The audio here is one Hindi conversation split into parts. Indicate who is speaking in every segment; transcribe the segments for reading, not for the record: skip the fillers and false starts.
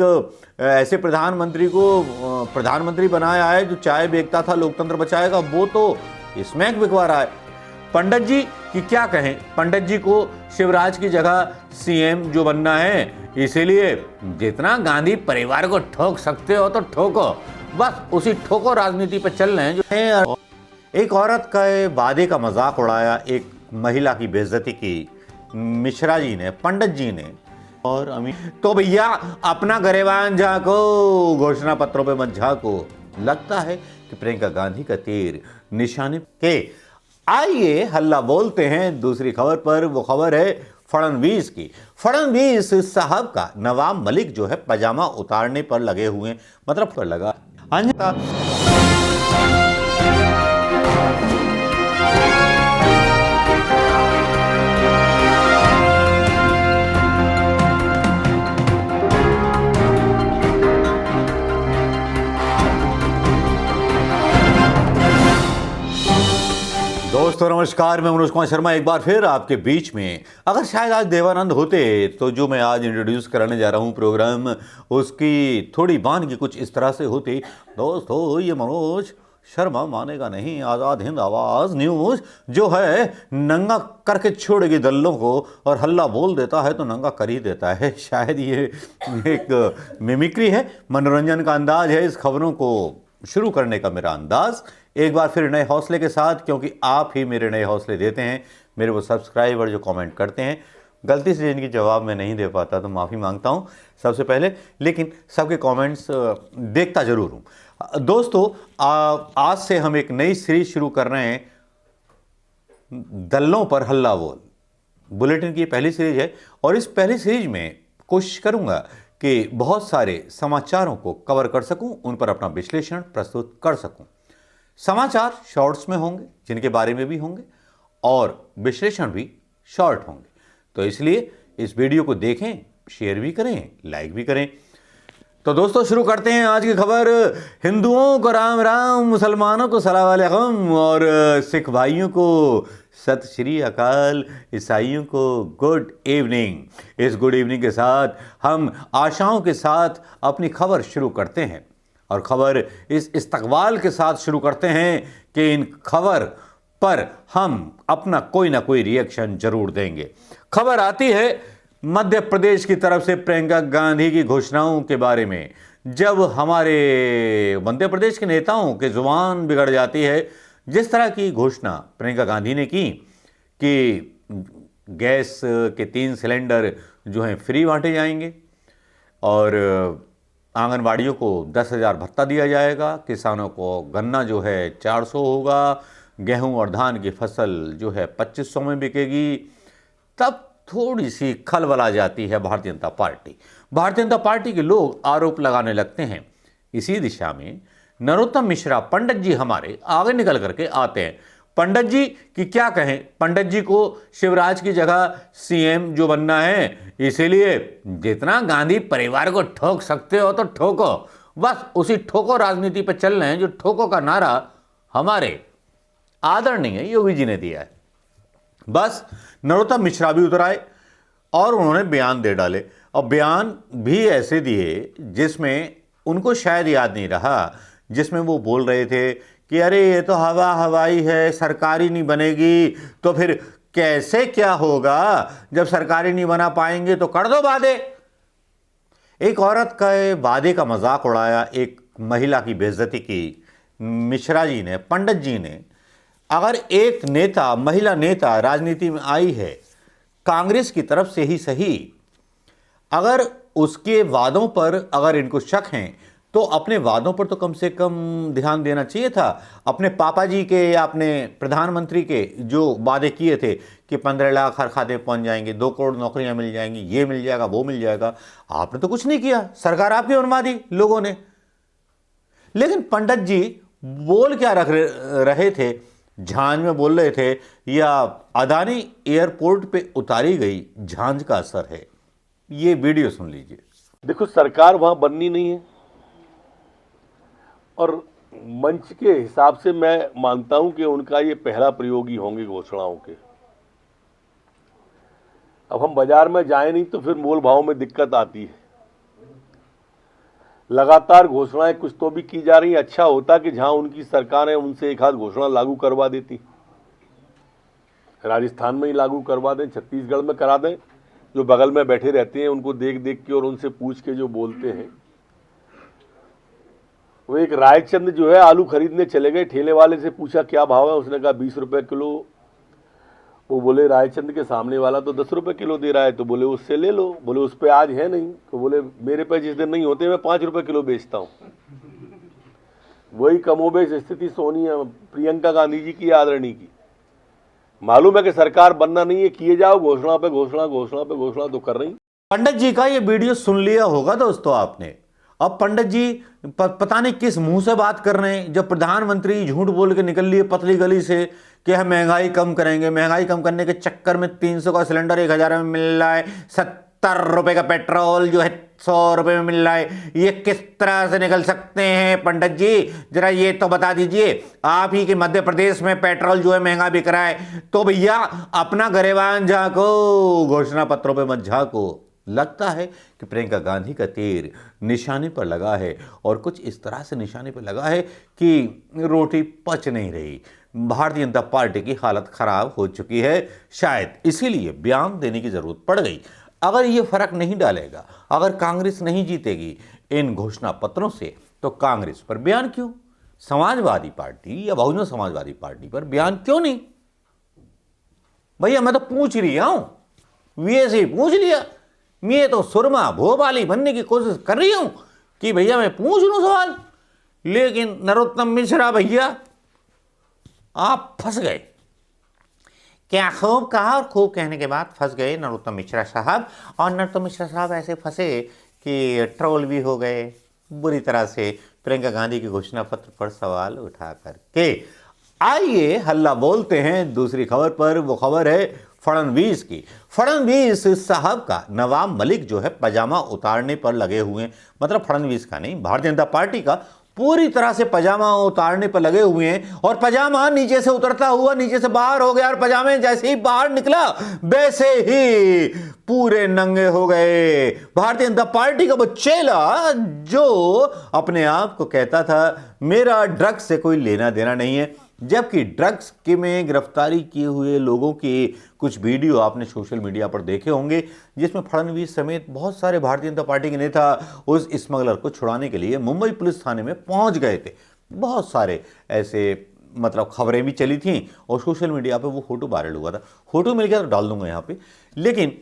Speaker 1: ऐसे प्रधानमंत्री को प्रधानमंत्री बनाया है जो चाय बेचता था लोकतंत्र बचाएगा, वो तो स्मैक बिकवा रहा है। पंडित जी की क्या कहें, पंडित जी को शिवराज की जगह सीएम जो बनना है, इसीलिए जितना गांधी परिवार को ठोक सकते हो तो ठोको, बस उसी ठोको राजनीति पे चल रहे हैं जो है। एक औरत का वादे का मजाक उड़ाया, एक महिला की बेइज्जती की मिश्रा जी ने, पंडित जी ने और अमीर। तो भैया अपना गरेबान झाको, घोषणा पत्रों पे मत झाको। लगता है कि प्रियंका गांधी का तीर निशाने के। आइए हल्ला बोलते हैं दूसरी खबर पर। वो खबर है फडणवीस की। फडणवीस साहब का नवाब मलिक जो है पजामा उतारने पर लगे हुए, मतलब पर लगा अन्यथा। दोस्तों नमस्कार, मैं मनोज कुमार शर्मा एक बार फिर आपके बीच में। अगर शायद आज देवानंद होते तो जो मैं आज इंट्रोड्यूस कराने जा रहा हूं प्रोग्राम, उसकी थोड़ी बानगी कुछ इस तरह से होती। दोस्तों ये मनोज शर्मा मानेगा नहीं, आज़ाद हिंद आवाज़ न्यूज़ जो है नंगा करके छोड़ेगी दल्लों को, और हल्ला बोल देता है तो नंगा कर ही देता है। शायद ये एक मिमिक्री है, मनोरंजन का अंदाज है इस खबरों को शुरू करने का मेरा अंदाज। एक बार फिर नए हौसले के साथ, क्योंकि आप ही मेरे नए हौसले देते हैं, मेरे वो सब्सक्राइबर जो कमेंट करते हैं। गलती से जिनकी जवाब मैं नहीं दे पाता तो माफ़ी मांगता हूं सबसे पहले, लेकिन सबके कमेंट्स देखता ज़रूर हूं। दोस्तों आज से हम एक नई सीरीज शुरू कर रहे हैं, दल्लों पर हल्ला बोल। बुलेटिन की पहली सीरीज है और इस पहली सीरीज में कोशिश करूंगा कि बहुत सारे समाचारों को कवर कर सकूं, उन पर अपना विश्लेषण प्रस्तुत कर सकूं। समाचार शॉर्ट्स में होंगे जिनके बारे में भी होंगे, और विश्लेषण भी शॉर्ट होंगे। तो इसलिए इस वीडियो को देखें, शेयर भी करें, लाइक भी करें। तो दोस्तों शुरू करते हैं आज की खबर। हिंदुओं को राम राम, मुसलमानों को सलाम अलैकुम, और सिख भाइयों को सत श्री अकाल, ईसाइयों को गुड इवनिंग। इस गुड इवनिंग के साथ हम आशाओं के साथ अपनी खबर शुरू करते हैं, और खबर इस इस्तकबाल के साथ शुरू करते हैं कि इन खबर पर हम अपना कोई ना कोई रिएक्शन जरूर देंगे। खबर आती है मध्य प्रदेश की तरफ से प्रियंका गांधी की घोषणाओं के बारे में। जब हमारे मध्य प्रदेश के नेताओं के जुबान बिगड़ जाती है, जिस तरह की घोषणा प्रियंका गांधी ने की कि गैस के 3 सिलेंडर जो हैं फ्री बांटे जाएंगे, और आंगनबाड़ियों को 10,000 भत्ता दिया जाएगा, किसानों को गन्ना जो है 400 होगा, गेहूं और धान की फसल जो है 2500 में बिकेगी, तब थोड़ी सी खलबला जाती है भारतीय जनता पार्टी। भारतीय जनता पार्टी के लोग आरोप लगाने लगते हैं। इसी दिशा में नरोत्तम मिश्रा पंडित जी हमारे आगे निकल करके आते हैं। पंडित जी की क्या कहें, पंडित जी को शिवराज की जगह सीएम जो बनना है, इसीलिए जितना गांधी परिवार को ठोक सकते हो तो ठोको, बस उसी ठोको राजनीति पर चल रहे हैं जो ठोको का नारा हमारे आदरणीय योगी जी ने दिया है। बस नरोत्तम मिश्रा भी उतर आए और उन्होंने बयान दे डाले, और बयान भी ऐसे दिए जिसमें उनको शायद याद नहीं रहा, जिसमें वो बोल रहे थे कि अरे ये तो हवाई है, सरकारी नहीं बनेगी, तो फिर कैसे क्या होगा, जब सरकारी नहीं बना पाएंगे तो कर दो वादे। एक औरत का वादे का मजाक उड़ाया, एक महिला की बेइज्जती की मिश्रा जी ने, पंडित जी ने। अगर एक नेता, महिला नेता राजनीति में आई है कांग्रेस की तरफ से ही सही, अगर उसके वादों पर अगर इनको शक हैं तो अपने वादों पर तो कम से कम ध्यान देना चाहिए था। अपने पापा जी के या अपने प्रधानमंत्री के जो वादे किए थे कि 15 लाख हर खाते में पहुंच जाएंगे, 2 करोड़ नौकरियां मिल जाएंगी, ये मिल जाएगा, वो मिल जाएगा, आपने तो कुछ नहीं किया। सरकार आपकी बनवा दी लोगों ने। लेकिन पंडित जी बोल क्या रहे थे, झांझ में बोल रहे थे, या अदानी एयरपोर्ट पे उतारी गई झांझ का असर है। ये वीडियो सुन लीजिए।
Speaker 2: देखो, सरकार वहां बननी नहीं है, और मंच के हिसाब से मैं मानता हूं कि उनका ये पहला प्रयोग ही होंगे घोषणाओं के। अब हम बाजार में जाए नहीं तो फिर मोल भाव में दिक्कत आती है। लगातार घोषणाएं कुछ तो भी की जा रही हैं। अच्छा होता कि जहां उनकी सरकार है उनसे एक हाथ घोषणा लागू करवा देती, राजस्थान में ही लागू करवा दें, छत्तीसगढ़ में करा दें। जो बगल में बैठे रहते हैं उनको देख देख के और उनसे पूछ के जो बोलते हैं। वो एक रायचंद जो है आलू खरीदने चले गए, ठेले वाले से पूछा क्या भाव है, उसने कहा 20 रुपए किलो। वो बोले रायचंद के सामने वाला तो 10 रुपए किलो दे रहा है, तो बोले उससे ले लो। बोले उस पे आज है नहीं, तो बोले मेरे पे जिस दिन नहीं होते मैं 5 रुपए किलो बेचता हूँ। वही कमोबेश स्थिति सोनिया प्रियंका गांधी जी की, आदरणीय की। मालूम है कि सरकार बनना नहीं है, किए जाओ घोषणा पे घोषणा, घोषणा पे घोषणा तो कर रही।
Speaker 1: पंडित जी का ये वीडियो सुन लिया होगा दोस्तों आपने। अब पंडित जी पता नहीं किस मुंह से बात कर रहे हैं, जब प्रधानमंत्री झूठ बोल के निकल लिए पतली गली से कि हम महंगाई कम करेंगे। महंगाई कम करने के चक्कर में 300 का सिलेंडर 1000 में मिल रहा है, 70 रुपए का पेट्रोल जो है 100 रुपए में मिल रहा है। ये किस तरह से निकल सकते हैं पंडित जी, जरा ये तो बता दीजिए। आप ही के मध्य प्रदेश में पेट्रोल जो है महंगा बिक रहा है, तो भैया अपना गरेबान झांको, घोषणा पत्रों पे मत झांको। लगता है कि प्रियंका गांधी का तीर निशाने पर लगा है, और कुछ इस तरह से निशाने पर लगा है कि रोटी पच नहीं रही। भारतीय जनता पार्टी की हालत खराब हो चुकी है, शायद इसीलिए बयान देने की जरूरत पड़ गई। अगर ये फर्क नहीं डालेगा, अगर कांग्रेस नहीं जीतेगी इन घोषणा पत्रों से, तो कांग्रेस पर बयान क्यों, समाजवादी पार्टी या बहुजन समाजवादी पार्टी पर बयान क्यों नहीं? भैया मैं तो पूछ रहा हूं, वीए से पूछ लिया। मैं तो सुरमा भोपाली बनने की कोशिश कर रही हूं कि भैया मैं पूछ लूं सवाल, लेकिन नरोत्तम मिश्रा भैया आप फंस गए। क्या खूब कहा, और खूब कहने के बाद फंस गए नरोत्तम मिश्रा साहब। और नरोत्तम मिश्रा साहब ऐसे फंसे कि ट्रोल भी हो गए बुरी तरह से प्रियंका गांधी के घोषणा पत्र पर सवाल उठा करके। आइए हल्ला बोलते हैं दूसरी खबर पर। वो खबर है फडणवीस की। फडणवीस साहब का नवाब मलिक जो है पजामा उतारने पर लगे हुए हैं, मतलब फडणवीस का नहीं, भारतीय जनता पार्टी का पूरी तरह से पजामा उतारने पर लगे हुए हैं। और पजामा नीचे से उतरता हुआ नीचे से बाहर हो गया, और पजामे जैसे ही बाहर निकला वैसे ही पूरे नंगे हो गए। भारतीय जनता पार्टी का वो चेला जो अपने आप को कहता था मेरा ड्रग्स से कोई लेना देना नहीं है, जबकि ड्रग्स के में गिरफ्तारी किए हुए लोगों के कुछ वीडियो आपने सोशल मीडिया पर देखे होंगे, जिसमें फडणवीस समेत बहुत सारे भारतीय जनता पार्टी के नेता उस स्मगलर को छुड़ाने के लिए मुंबई पुलिस थाने में पहुंच गए थे। बहुत सारे ऐसे मतलब खबरें भी चली थीं, और सोशल मीडिया पे वो फोटो वायरल हुआ था। फोटो मिल गया तो डाल दूंगा यहाँ पे। लेकिन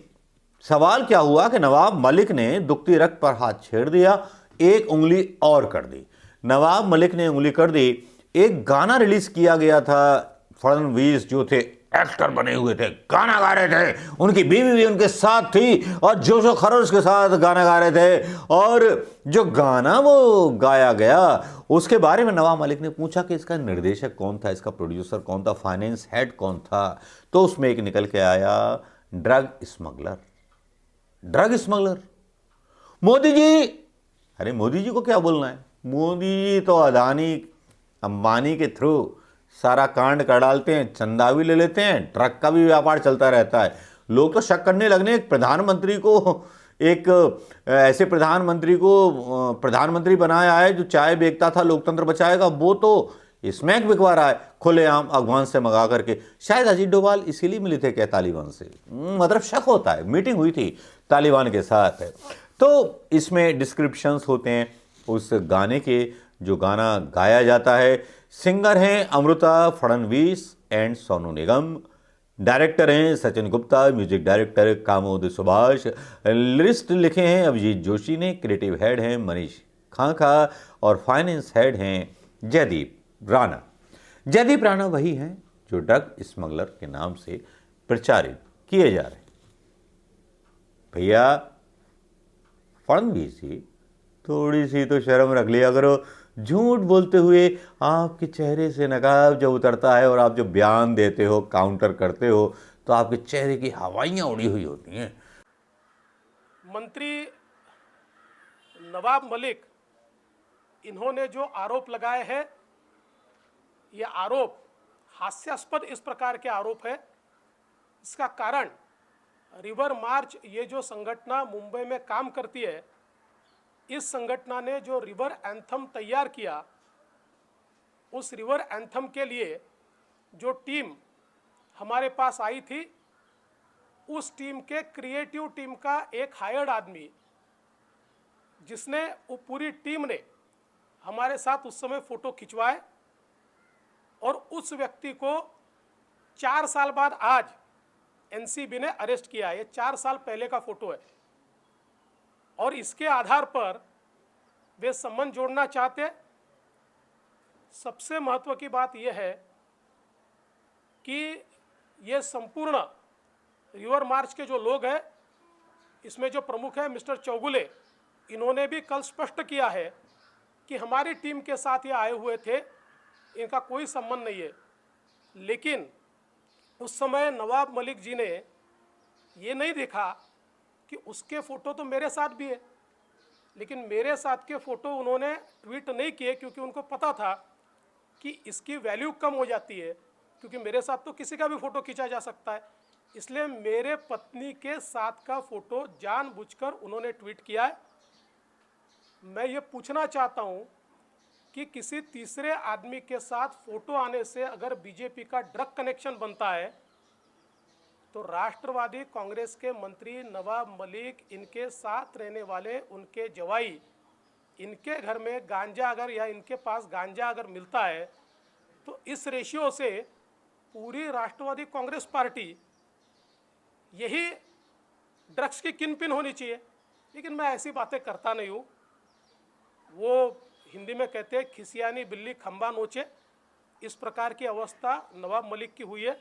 Speaker 1: सवाल क्या हुआ कि नवाब मलिक ने दुखती रग पर हाथ छेड़ दिया, एक उंगली और कर दी। नवाब मलिक ने उंगली कर दी। एक गाना रिलीज किया गया था, फडणवीस जो थे एक्टर बने हुए थे, गाना गा रहे थे, उनकी बीवी भी उनके साथ थी और जोशो खरोश के साथ गाना गा रहे थे। और जो गाना वो गाया गया उसके बारे में नवाब मलिक ने पूछा कि इसका निर्देशक कौन था, इसका प्रोड्यूसर कौन था, फाइनेंस हेड कौन था, तो उसमें एक निकल के आया drug smuggler. Drug smuggler Modi ji. अरे मोदी जी को क्या बोलना है, मोदी जी तो अदानी अंबानी के थ्रू सारा कांड कर डालते हैं, चंदा भी ले लेते हैं, ट्रक का भी व्यापार चलता रहता है। लोग तो शक करने लगने एक प्रधानमंत्री को, एक ऐसे प्रधानमंत्री को प्रधानमंत्री बनाया है जो चाय बेचता था लोकतंत्र बचाएगा, वो तो स्मैक बिकवा रहा है खुलेआम अफगान से मंगा करके। शायद अजीत डोभाल इसीलिए मिले थे क्या तालिबान से, मतलब शक होता है, मीटिंग हुई थी तालिबान के साथ। तो इसमें डिस्क्रिप्शंस होते हैं उस गाने के, जो गाना गाया जाता है। सिंगर हैं अमृता फडणवीस एंड सोनू निगम, डायरेक्टर हैं Sachin Gupta, music director Kamod Subhash, lyricist लिखे हैं अभिजीत जोशी ने, क्रिएटिव हेड हैं मनीष खांखा, और फाइनेंस हेड हैं जयदीप राणा। जयदीप राणा वही हैं जो ड्रग स्मगलर के नाम से प्रचारित किए जा रहे हैं। भैया फडणवीस जी, थोड़ी सी तो शर्म रख लिया करो। झूठ बोलते हुए आपके चेहरे से नकाब जब उतरता है और आप जो बयान देते हो, काउंटर करते हो, तो आपके चेहरे की हवाइयाँ उड़ी हुई होती हैं।
Speaker 3: मंत्री नवाब मलिक, इन्होंने जो आरोप लगाए हैं, ये आरोप हास्यास्पद इस प्रकार के आरोप है। इसका कारण रिवर मार्च ये जो संगठन मुंबई में काम करती है, इस संगठन ने जो रिवर एंथम तैयार किया, उस रिवर एंथम के लिए जो टीम हमारे पास आई थी, उस टीम के क्रिएटिव टीम का एक हायर्ड आदमी, जिसने वो पूरी टीम ने हमारे साथ उस समय फोटो खिंचवाए, और उस व्यक्ति को 4 साल बाद आज एनसीबी ने अरेस्ट किया। ये 4 साल पहले का फोटो है, और इसके आधार पर वे संबंध जोड़ना चाहते। सबसे महत्व की बात यह है कि ये संपूर्ण रिवर मार्च के जो लोग हैं, इसमें जो प्रमुख है मिस्टर चौगुले, इन्होंने भी कल स्पष्ट किया है कि हमारी टीम के साथ ये आए हुए थे, इनका कोई संबंध नहीं है। लेकिन उस समय नवाब मलिक जी ने ये नहीं देखा कि उसके फ़ोटो तो मेरे साथ भी है, लेकिन मेरे साथ के फ़ोटो उन्होंने ट्वीट नहीं किए, क्योंकि उनको पता था कि इसकी वैल्यू कम हो जाती है, क्योंकि मेरे साथ तो किसी का भी फ़ोटो खींचा जा सकता है। इसलिए मेरे पत्नी के साथ का फ़ोटो जानबूझकर उन्होंने ट्वीट किया है। मैं ये पूछना चाहता हूँ कि किसी तीसरे आदमी के साथ फ़ोटो आने से अगर बीजेपी का ड्रग कनेक्शन बनता है, तो राष्ट्रवादी कांग्रेस के मंत्री नवाब मलिक, इनके साथ रहने वाले उनके जवाई, इनके घर में गांजा अगर, या इनके पास गांजा अगर मिलता है, तो इस रेशियो से पूरी राष्ट्रवादी कांग्रेस पार्टी यही ड्रग्स की किनपिन होनी चाहिए। लेकिन मैं ऐसी बातें करता नहीं हूँ। वो हिंदी में कहते हैं खिसियानी बिल्ली खंबा नोचे, इस प्रकार की अवस्था नवाब मलिक की हुई है।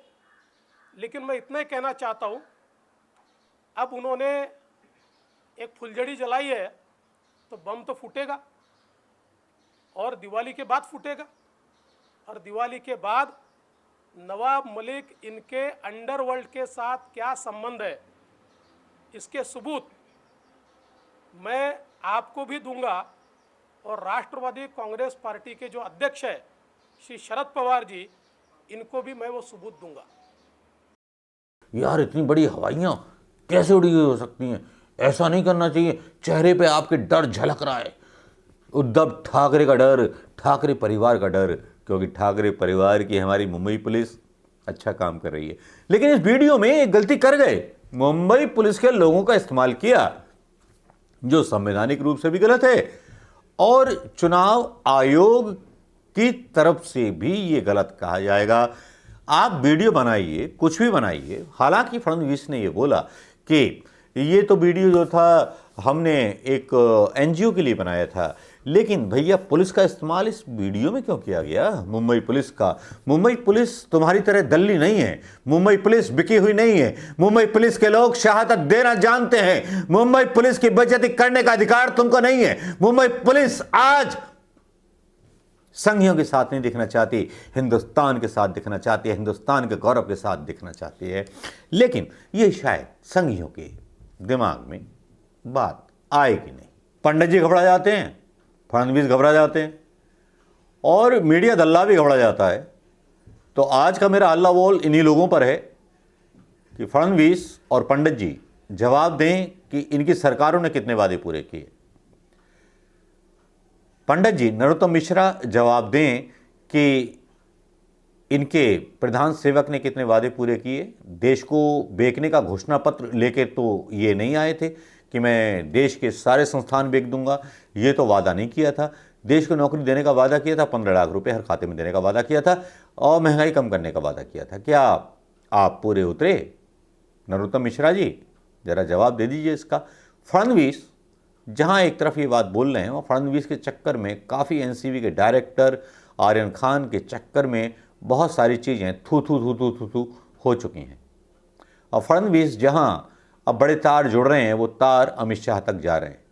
Speaker 3: लेकिन मैं इतना ही कहना चाहता हूँ, अब उन्होंने एक फुलझड़ी जलाई है, तो बम तो फूटेगा, और दिवाली के बाद फूटेगा, और दिवाली के बाद नवाब मलिक, इनके अंडरवर्ल्ड के साथ क्या संबंध है, इसके सबूत मैं आपको भी दूंगा, और राष्ट्रवादी कांग्रेस पार्टी के जो अध्यक्ष है श्री शरद पवार जी, इनको भी मैं वो सबूत दूंगा।
Speaker 1: यार इतनी बड़ी हवाइयाँ कैसे उड़ी हुई हो सकती हैं? ऐसा नहीं करना चाहिए। चेहरे पे आपके डर झलक रहा है, उद्धव ठाकरे का डर, ठाकरे परिवार का डर, क्योंकि ठाकरे परिवार की हमारी मुंबई पुलिस अच्छा काम कर रही है। लेकिन इस वीडियो में एक गलती कर गए, मुंबई पुलिस के लोगों का इस्तेमाल किया, जो संवैधानिक रूप से भी गलत है, और चुनाव आयोग की तरफ से भी ये गलत कहा जाएगा। आप वीडियो बनाइए, कुछ भी बनाइए। हालांकि फडणवीस ने ये बोला कि ये तो वीडियो जो था हमने एक एनजीओ के लिए बनाया था, लेकिन भैया पुलिस का इस्तेमाल इस वीडियो में क्यों किया गया? मुंबई पुलिस का। मुंबई पुलिस तुम्हारी तरह दल्ली नहीं है, मुंबई पुलिस बिकी हुई नहीं है। मुंबई पुलिस के लोग शहादत देना जानते हैं। मुंबई पुलिस की बेइज्जती करने का अधिकार तुमको नहीं है। मुंबई पुलिस आज संघियों के साथ नहीं दिखना चाहती, हिंदुस्तान के साथ दिखना चाहती है, हिंदुस्तान के गौरव के साथ दिखना चाहती है। लेकिन ये शायद संघियों के दिमाग में बात आएगी नहीं। पंडित जी घबरा जाते हैं, फडणवीस घबरा जाते हैं, और मीडिया दल्ला भी घबरा जाता है। तो आज का मेरा हल्ला बोल इन्हीं लोगों पर है कि फडणवीस और पंडित जी जवाब दें कि इनकी सरकारों ने कितने वादे पूरे किए। पंडित जी, नरोत्तम मिश्रा जवाब दें कि इनके प्रधान सेवक ने कितने वादे पूरे किए। देश को बेचने का घोषणा पत्र लेके तो ये नहीं आए थे कि मैं देश के सारे संस्थान बेच दूंगा, ये तो वादा नहीं किया था। देश को नौकरी देने का वादा किया था, 15 लाख रुपए हर खाते में देने का वादा किया था, और महंगाई कम करने का वादा किया था। क्या आप पूरे उतरे? नरोत्तम मिश्रा जी जरा जवाब दे दीजिए इसका। फडणवीस जहां एक तरफ ये बात बोल रहे हैं, और फडणवीस के चक्कर में काफ़ी एनसीबी के डायरेक्टर आर्यन खान के चक्कर में बहुत सारी चीज़ें थू थू थू थू थू थू हो चुकी हैं। और फडणवीस जहां अब बड़े तार जुड़ रहे हैं, वो तार अमित शाह तक जा रहे हैं।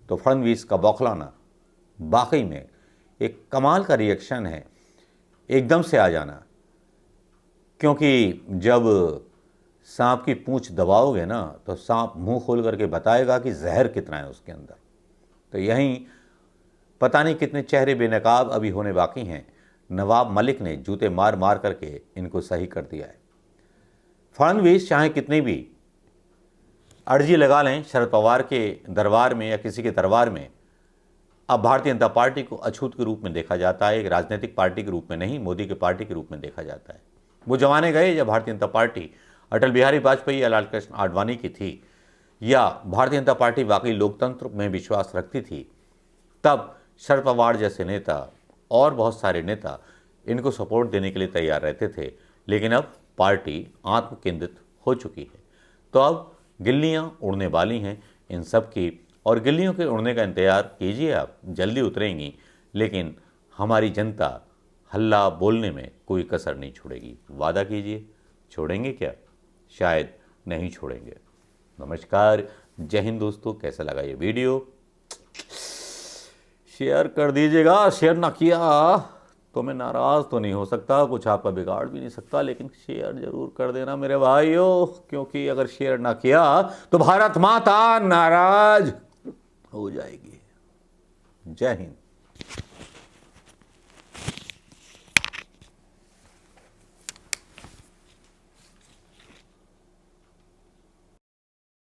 Speaker 1: तो फडणवीस का बौखलाना वाकई में एक कमाल का रिएक्शन है, एकदम से आ जाना। क्योंकि जब सांप की पूंछ दबाओगे ना, तो सांप मुंह खोल करके बताएगा कि जहर कितना है उसके अंदर। तो यहीं पता नहीं कितने चेहरे बेनकाब अभी होने बाकी हैं। नवाब मलिक ने जूते मार मार करके इनको सही कर दिया है। फडणवीस चाहे कितनी भी अर्जी लगा लें शरद पवार के दरबार में या किसी के दरबार में, अब भारतीय जनता पार्टी को अछूत के रूप में देखा जाता है, एक राजनीतिक पार्टी के रूप में नहीं, मोदी की पार्टी के रूप में देखा जाता है। वो जमाने गए जब भारतीय जनता पार्टी अटल बिहारी वाजपेयी या लालकृष्ण आडवाणी की थी, या भारतीय जनता पार्टी वाकई लोकतंत्र में विश्वास रखती थी। तब शरद पवार जैसे नेता और बहुत सारे नेता इनको सपोर्ट देने के लिए तैयार रहते थे, लेकिन अब पार्टी आत्म केंद्रित हो चुकी है। तो अब गिल्लियां उड़ने वाली हैं इन सब की, और गिल्लियों के उड़ने का इंतजार कीजिए, आप जल्दी उतरेंगी। लेकिन हमारी जनता हल्ला बोलने में कोई कसर नहीं छोड़ेगी। वादा कीजिए, छोड़ेंगे क्या? शायद नहीं छोड़ेंगे। नमस्कार, जय हिंद दोस्तों। कैसा लगा ये वीडियो? शेयर कर दीजिएगा। शेयर ना किया तो मैं नाराज़ तो नहीं हो सकता, कुछ आपका बिगाड़ भी नहीं सकता, लेकिन शेयर जरूर कर देना मेरे भाइयों, क्योंकि अगर शेयर ना किया तो भारत माता नाराज हो जाएगी। जय हिंद।